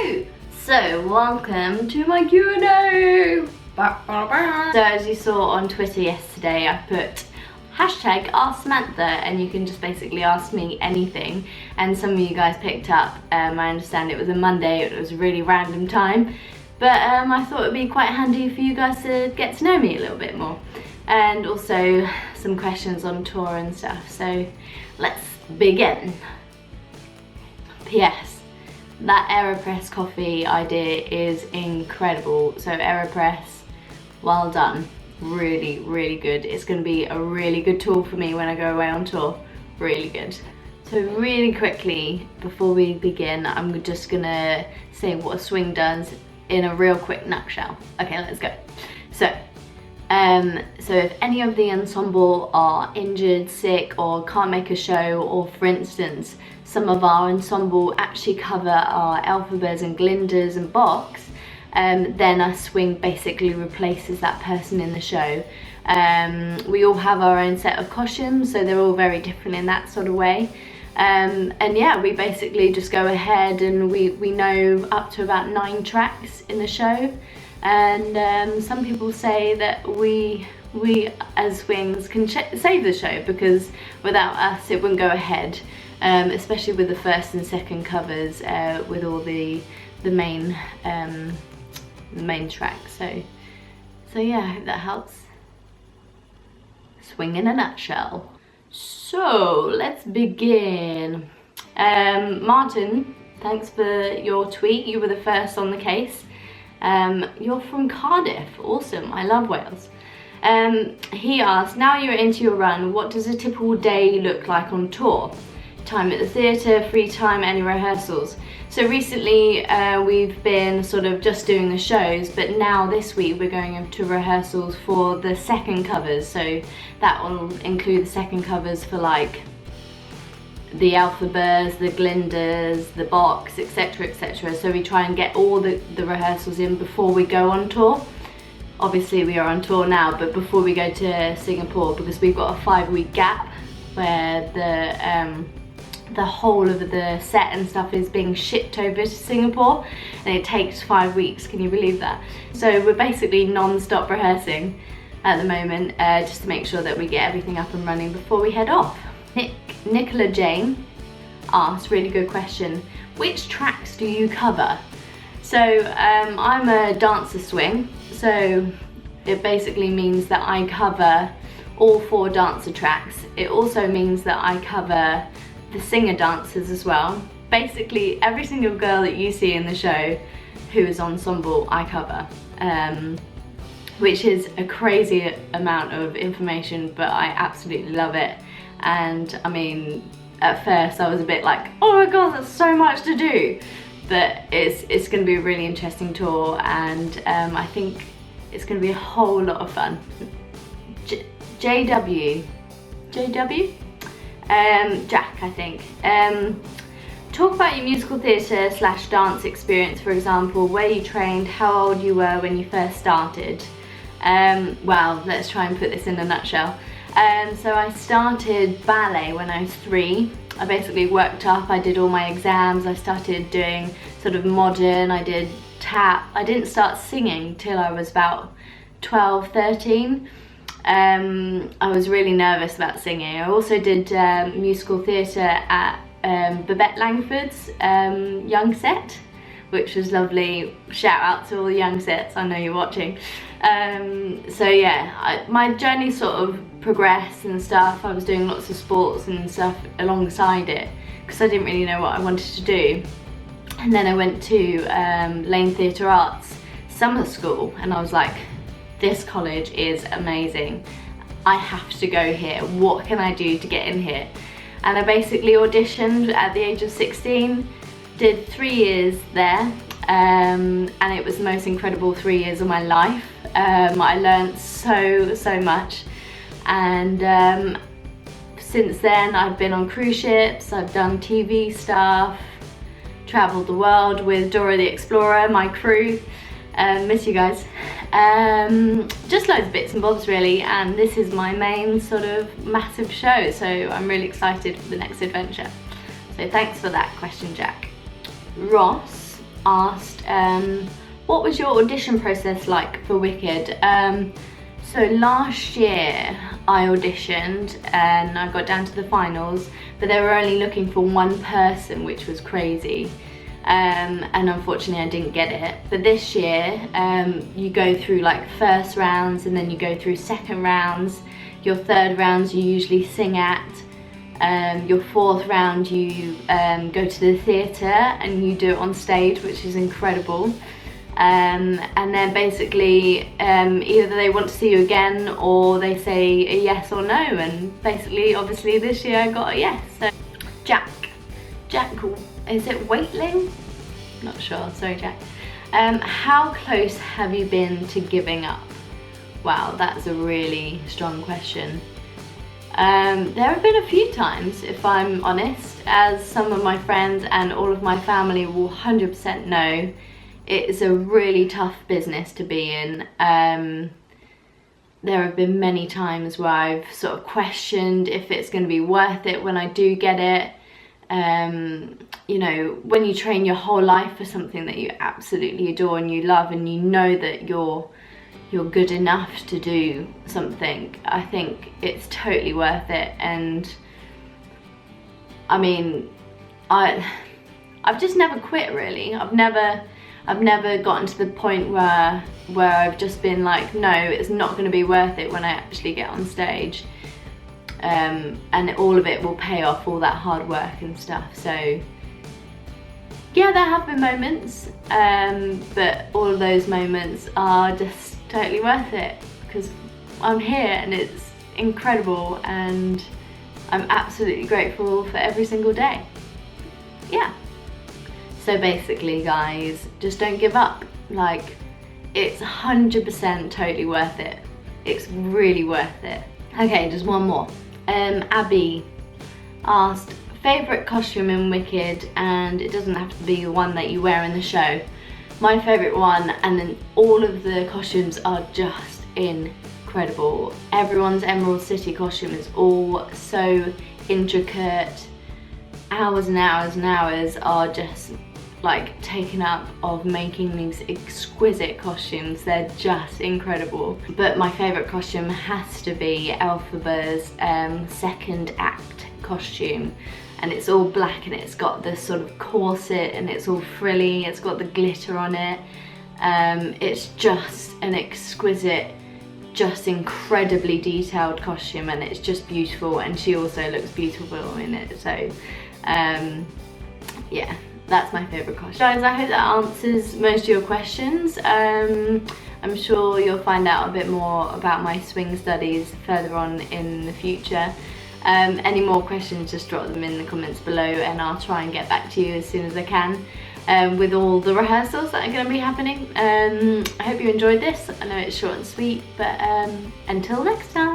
Hello! So, welcome to my Q&A! So as you saw on Twitter yesterday, I put hashtag Ask Samantha, and you can just basically ask me anything, and some of you guys picked up. I understand it was a Monday, it was a really random time, but I thought it would be quite handy for you guys to get to know me a little bit more, and also some questions on tour and stuff. So let's begin. P.S. That AeroPress coffee idea is incredible. So AeroPress, well done. Really, really good. It's going to be a really good tool for me when I go away on tour. Really good. So really quickly, before we begin, I'm just going to say what a swing does in a real quick nutshell. Okay, let's go. So if any of the ensemble are injured, sick, or can't make a show, or for instance, some of our ensemble actually cover our Elphabas and Glindas and Box, then a swing basically replaces that person in the show. We all have our own set of costumes, so they're all very different in that sort of way. And yeah, we basically just go ahead and we know up to about 9 tracks in the show. And some people say that we as swings can save the show, because without us it wouldn't go ahead, especially with the first and second covers, with all the main tracks. So yeah, I hope that helps. Swing in a nutshell. So let's begin. Martin, thanks for your tweet. You were the first on the case. You're from Cardiff. Awesome. I love Wales. He asked, now you're into your run, what does a typical day look like on tour? Time at the theatre, free time, any rehearsals? So recently we've been sort of just doing the shows, but now this week we're going into rehearsals for the second covers. So that will include the second covers for like the Elphabas, the Glindas, the Box, etc, etc. So we try and get all the rehearsals in before we go on tour. Obviously we are on tour now, but before we go to Singapore, because we've got a 5-week gap where the whole of the set and stuff is being shipped over to Singapore, and it takes 5 weeks. Can you believe that? So we're basically non-stop rehearsing at the moment, just to make sure that we get everything up and running before we head off. Nicola Jane asked, really good question, which tracks do you cover? So I'm a dancer swing, so it basically means that I cover all 4 dancer tracks. It also means that I cover the singer dancers as well. Basically every single girl that you see in the show who is ensemble, I cover, which is a crazy amount of information, but I absolutely love it. And I mean, at first I was a bit like, oh my god, that's so much to do, but it's going to be a really interesting tour, and I think it's going to be a whole lot of fun. JW? Jack, I think. Talk about your musical theatre / dance experience, for example, where you trained, how old you were when you first started. Well, let's try and put this in a nutshell. So I started ballet when I was 3. I basically worked up, I did all my exams, I started doing sort of modern, I did tap. I didn't start singing till I was about 12, 13. I was really nervous about singing. I also did musical theatre at Babette Langford's young set, which was lovely. Shout out to all the young sets, I know you're watching. So yeah, my journey sort of progressed and stuff. I was doing lots of sports and stuff alongside it, because I didn't really know what I wanted to do. And then I went to Lane Theatre Arts summer school, and I was like, this college is amazing. I have to go here. What can I do to get in here? And I basically auditioned at the age of 16, did 3 years there, and it was the most incredible 3 years of my life. I learned so much, and since then I've been on cruise ships, I've done TV stuff, travelled the world with Dora the Explorer, my crew. Miss you guys. Just loads of bits and bobs really, and this is my main sort of massive show, so I'm really excited for the next adventure. So thanks for that question, Jack. Ross asked, what was your audition process like for Wicked? So last year I auditioned and I got down to the finals, but they were only looking for one person, which was crazy. And unfortunately I didn't get it. But this year you go through like first rounds, and then you go through second rounds. Your third rounds you usually sing at. Your fourth round you go to the theatre and you do it on stage, which is incredible. And then basically either they want to see you again or they say a yes or no, and basically obviously this year I got a yes. So Jack, is it Waitling? Not sure, sorry Jack. How close have you been to giving up? Wow, that's a really strong question. There have been a few times, if I'm honest, as some of my friends and all of my family will 100% know. It's a really tough business to be in. There have been many times where I've sort of questioned if it's going to be worth it when I do get it. You know, when you train your whole life for something that you absolutely adore and you love, and you know that you're good enough to do something, I think it's totally worth it. And I mean, I've just never quit, really. I've never gotten to the point where I've just been like, no, it's not going to be worth it when I actually get on stage. And all of it will pay off, all that hard work and stuff. So yeah, there have been moments, but all of those moments are just totally worth it, because I'm here and it's incredible and I'm absolutely grateful for every single day. Yeah. So basically guys, just don't give up. Like, it's 100% totally worth it. It's really worth it. Okay, just one more. Abby asked, favourite costume in Wicked, and it doesn't have to be the one that you wear in the show. My favourite one, and then all of the costumes are just incredible. Everyone's Emerald City costume is all so intricate. Hours and hours and hours are just like taken up of making these exquisite costumes. They're just incredible. But my favourite costume has to be Elphaba's second act costume, and it's all black and it's got this sort of corset and it's all frilly, it's got the glitter on it. It's just an exquisite, just incredibly detailed costume, and it's just beautiful, and she also looks beautiful in it. So yeah, that's my favourite costume. Guys, I hope that answers most of your questions. I'm sure you'll find out a bit more about my swing studies further on in the future. Any more questions, just drop them in the comments below and I'll try and get back to you as soon as I can with all the rehearsals that are going to be happening. I hope you enjoyed this. I know it's short and sweet, but until next time.